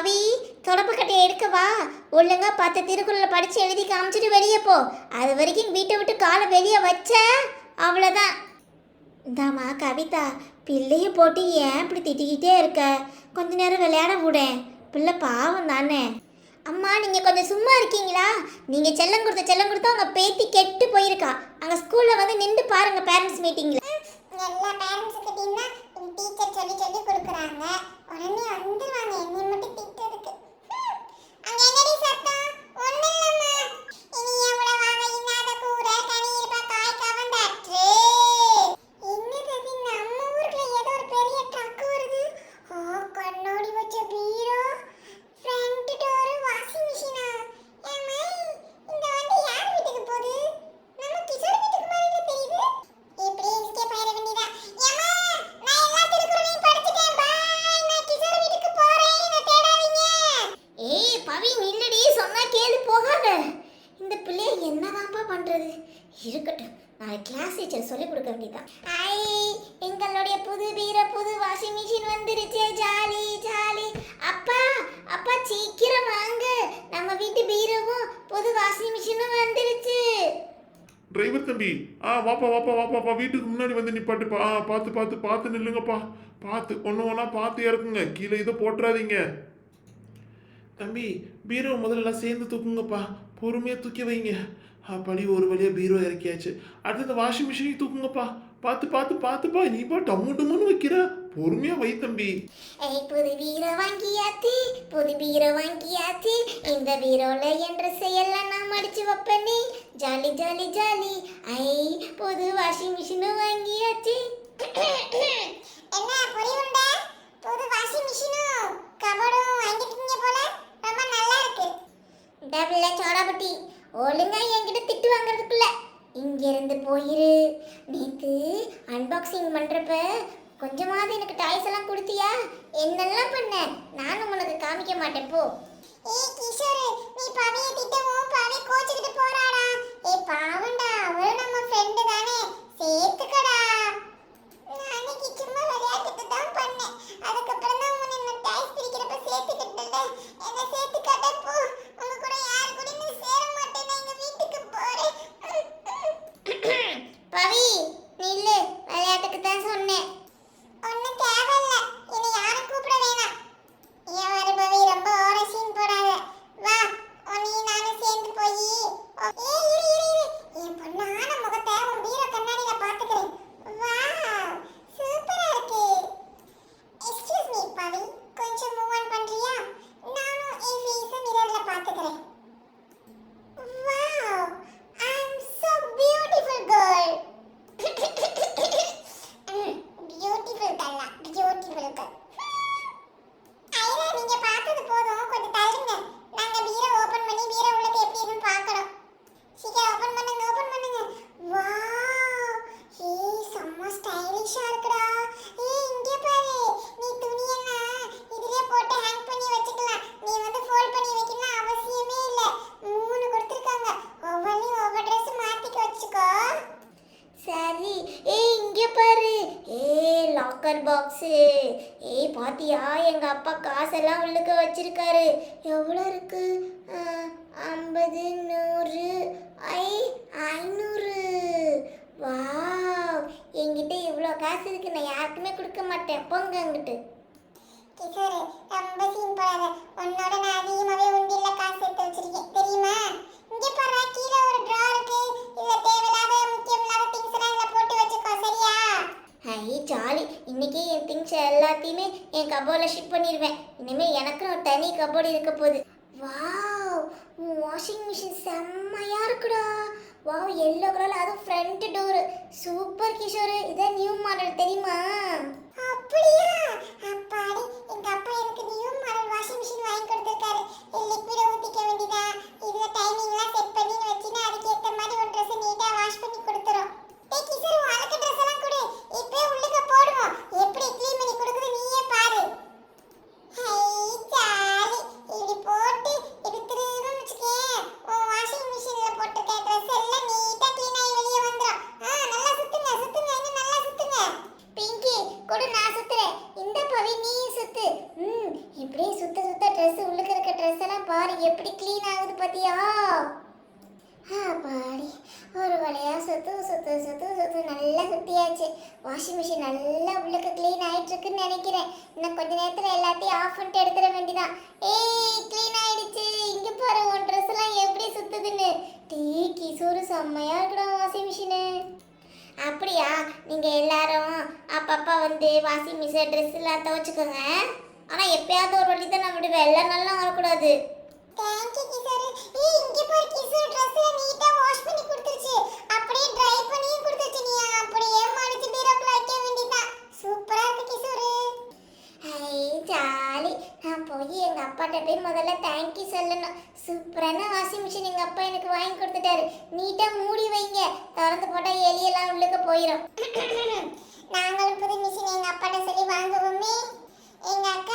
பவி, தொடப்பு கட்டையை எடுக்கவா? ஒழுங்கா 10 திருக்குறளை படிச்சு எழுதி காமிச்சிட்டு வெளியே போ. அது வரைக்கும் வீட்டை விட்டு காலை வெளியே வச்ச அவ்வளோதான். இந்தாம்மா கவிதா, பிள்ளைய போட்டு ஏன் இப்படி திட்டிக்கிட்டே இருக்க? கொஞ்ச நேரம் விளையாட விடேன், பிள்ளை பாவம் தானே. அம்மா நீங்கள் கொஞ்சம் சும்மா இருக்கீங்களா? நீங்கள் செல்லம் கொடுத்து அவங்க பேத்தி கெட்டு போயிருக்கா. அங்கே ஸ்கூலில் வந்து நின்று பாருங்கள் பேரண்ட்ஸ் மீட்டிங்கில். எல்லா பேரண்ட்ஸுக்கிட்டையும் டீச்சர் சொல்லி கொடுக்குறாங்க. உடனே வந்துடுவாங்க என்னை மட்டும் திட்டுறதுக்கு. அங்கே என்னடி சத்தம்? ஒன்றும் இல்லைம்மா. இனி எவ்வளோ வாங்க இன்னாத கூரை கனீர்பா காய் கவந்தாற்று. என்னது அது? நம்ம ஊருக்குள்ள ஏதோ ஒரு பெரிய ட்ரக் வருது. கண்ணாடி வச்ச பீரோ, ஃப்ரண்ட் டோர், வாஷிங் மிஷினா? ஏம்மா இந்த வண்டி யார் வீட்டுக்கு போகுது? நம்ம கிஷோர் வீட்டுக்கு மாதிரி தெரியுது. இப்படி எஸ்கேப் ஆயிட வேண்டியதா? ஏம்மா நான் எல்லா திருக்குறளையும் படிச்சிட்டேன். பாய், நான் கிஷோர் வீட்டுக்கு போறேன். என்ன தேடாதீங்க. ஏய் பவி, நில்லடி, சொன்னா கேளு, போகாத. இந்த பிள்ளைய என்னதான்ப்பா பண்றது? இருக்கட்டும், நாளைக்கு கிளாஸ் டீச்சர் சொல்லி கொடுக்க வேண்டியதான். ஐ, எங்களுடைய புது பீரோ, புது வாஷிங் மிஷின் வந்துருச்சு. Jolly jolly. அப்பா அப்பா சீக்கிரம் வாங்க, நம்ம வீட்டு பீரோவும் புது வாஷிங் மிஷினும் வந்துருச்சு. டிரைவர் தம்பி, வாப்பா வீட்டுக்கு முன்னாடி வந்து நிப்பாட்டுப்பா. பார்த்து நில்லுங்கப்பா. பார்த்து ஒன்றா பார்த்து இறக்குங்க, கீழே இதை போட்டுறாதீங்க. தம்பி, பீரோ முதல்ல சேர்ந்து தூக்குங்கப்பா, பொறுமையாக தூக்கி வைங்க. படி ஒரு வழியாக பீரோ இறக்கியாச்சு. அடுத்து இந்த வாஷிங் மிஷினையும் தூக்குங்கப்பா. பார்த்துப்பா, நீப்பா டம்முன்னு வைக்கிற, பொறுமையா வை தம்பி. புது பீரோ வாங்கியாச்சு. இந்த பீரோல என்ற செயல்லாம் நான் மடிச்சு வைப்பேனே. Jolly jolly jolly. புது வாஷிங் மிஷினும் வாங்கியாச்சு. என்ன புரியுண்டா? புது வாஷிங் மிஷினும் கபோர்டும் வாங்கிட்டீங்க போல. ரொம்ப நல்லா இருக்கு. டபுள்ல சோடாபட்டி, ஒழுங்கா என்கிட்ட திட்டு வாங்குறதுக்குள்ள இங்கிருந்து போயிரு. நேற்று அன்பாக்சிங் பண்ணுறப்ப கொஞ்சமாவது எனக்கு டாய்ஸ் எல்லாம் கொடுத்தியா? என்னெல்லாம் பண்ண? நானும் உனக்கு காமிக்க மாட்டேன் போ. ஏய் கிஷோர், நீ பவிய திட்டவும் பவி கோச்சிக்கிட்டு போறாடா. ஏய் பாவண்டா, அவளும் நம்ம ஃப்ரெண்டு தானே, சேர்த்துக்கடா. நான் அன்னைக்கு சும்மா விளையாட்டுக்கு தான் பண்ணேன். அதுக்கப்புறம் தான் உன்னை டாய்ஸ் பிரிக்கிறப்ப சேர்த்துக்கிட்டல. என்ன சேர்த்துக்கட்ட போ. உங்க கூட யார் கூட நீ சேர மாட்டேன். நான் எங்க வீட்டுக்கு போறேன். பவி நில்லு, விளையாட்டுக்கு தான் சொன்னேன். ஒன்னும் தேவையில்ல, என்னை யாரும் கூப்பிட வேணாம். ஏன் வர பவி, ரொம்ப ஓர சீன் போடாத. வா, நீ நானும் சேர்ந்து போய் என் பொண்ணான முகத்தை உன் பீரோ கண்ணாடியில பாத்துக்கிறேன். வா, சூப்பரா இருக்கு. எக்ஸ்கியூஸ் மீ பவி, கொஞ்சம் மூவ் ஆன் பண்றியா? நானும் என் ஃபேஸை மிரர்ல பாத்துக்கிறேன். Wow, I am so beautiful girl. Beautiful கல்லா, பியூட்டிஃபுல் கேர்ள். ஐயா, நீங்க பார்த்தது போதும், கொஞ்சம் தள்ளுங்க. நாங்க பீரோ ஓபன் பண்ணி பீரோ உள்ளது எப்படி இருக்குன்னு பார்க்கணும். சீக்கிரம் ஓபன் பண்ணுங்க. வாவ், செம்ம ஸ்டைலிஷா இருக்குடா. இங்க பாரு, நீ துணியெல்லாம் இதுலயே போட்டு ஹேங் பண்ணி வச்சுக்கலாம். நீ வந்து ஃபோல்ட் பண்ணி வைக்கணும் அவசியமே இல்ல. 3 கொடுத்திருக்காங்க. ஒவ்வொன்றையும் ஒவ்வொரு ட்ரெஸ் மாத்திக்க வச்சுக்கோ. சரி. இங்க பாரு. Locker box. பாத்தியா, எங்க அப்பா காசெல்லாம் உள்ளுக்க வச்சிருக்காரு. எவ்வளோ இருக்கு? 50, 100, 500. வாவ், என்கிட்ட இவ்வளோ காசு இருக்கு. நான் யாருக்குமே கொடுக்க மாட்டேன். போங்க அங்கிட்டு. கிஷோர், ரொம்ப சீன் போடாத. உன்னோட நான் அதிகமாவே உண்டியல்ல காசு எடுத்து வச்சிருக்கேன் தெரியுமா? இங்க பாரு, கீழே ஒரு ட்ரா இருக்கு. இதுல தேவையில்லாத முக்கியமில்லாத திங்ஸ் எல்லாம் இதுல போட்டு வச்சுக்கோ, சரியா? ஜாலி. இன்னைக்கு என் திங்ஸ் எல்லாத்தையுமே என் கபோர்டில் ஷிப் பண்ணிடுவேன். இனிமேல் எனக்கும் ஒரு தனி கபோர்டு இருக்க போகுது. வாவ், வாஷிங் மிஷின் செம்மையா இருக்குடா. வாவ், எல்லோ கலர்ல, அதுவும் ஃப்ரண்ட் டோர். சூப்பர் கிஷோர், இதான் நியூ மாடல் தெரியுமா? அப்படியா? அப்பாடி, எங்க அப்பா எனக்கு நியூ மாடல் வாஷிங் மிஷின் வாங்கி கொடுத்திருக்காரு. லிக்விட் ஊத்திக்க வேண்டியதா, இதுல டைமிங்லாம் செட் பண்ணி வச்சினா அதுக்கு ஏத்த மாதிரி ஒரு Dress நீட்டா வாஷ் பண்ணி கொடுத்துரும். டேய் கிஷோர், உன் அழகு Dress எல்லாம் கொடு, இப்பவே உள்ளுக்க போடுவோம். எப்படி க்ளீன் பண்ணி கொடுக்குது நீயே பாரு. Hi jolly. இப்படி போட்டு எடுத்துருன்னு வச்சுக்கேன், உன் வாஷிங் மிஷின்ல போட்டுக்க Dress எல்லாம் நீட்டா க்ளீன் ஆகி வெளியே வந்துரும். நல்லா சுத்துங்க, இன்னும் நல்லா சுத்துங்க. பிங்கி கொடு, நான் சுத்துறேன். இந்த பவி நீ சுத்து. இப்படியே சுத்த சுத்த ட்ரெஸ் உள்ளுக்கு இருக்க ட்ரெஸ் எல்லாம் பாரு எப்படி க்ளீன் ஆகுது பாத்தியா? பாடி ஒரு வழியா சுத்து சுத்து சுத்து சுத்து நல்லா சுத்தியாச்சு. வாஷிங் மிஷின் நல்லா உள்ளுக்கு க்ளீன் ஆயிட்டு இருக்குன்னு நினைக்கிறேன். இன்னும் கொஞ்ச நேரத்துல எல்லாத்தையும் ஆஃப் பண்ணிட்டு எடுத்துட வேண்டியதான். ஏய் க்ளீன் ஆயிடுச்சு. இங்க பாரு உன் ட்ரெஸ் எல்லாம் எப்படி சுத்துதுன்னு. டீ கிசோரு செம்மையா இருக்குடா வாஷிங் மிஷினு. அப்படியா? நீங்க எல்லாரும் அப்பப்பா வந்து வாஷிங் மிஷின் ட்ரெஸ் எல்லாம் துவைச்சுக்கோங்க. ஆனா எப்பயாவது ஒரு வழி தான் நான் விடுவேன். எல்லாம் நல்லா வரக்கூடாது. Thank you Kishore. ஏய் இங்க பாரு கிஷோர் ட்ரெஸ்ல நீட்டா வாஷ் பண்ணி கொடுத்துருச்சு. அப்படியே ட்ரை பண்ணியும் கொடுத்துருச்சு. நீ அப்படியே மடிச்சு பீரோக்குள்ள வைக்க வேண்டியதான். சூப்பரா இருக்கு கிஷோர். ஐ ஜாலி. நான் போய் எங்க அப்பாட்ட போய் முதல்ல தேங்க்யூ சொல்லணும். சூப்பரான வாஷிங் மிஷின் எங்க அப்பா எனக்கு வாங்கி கொடுத்துட்டாரு. நீட்டா மூடி வைங்க, திறந்து போட்டா எலியெல்லாம் உள்ளுக்கு போயிடும். நாங்களும் புது மிஷின் எங்க அப்பாட்ட சொல்லி வாங்குவோமே. எங்க அக்கா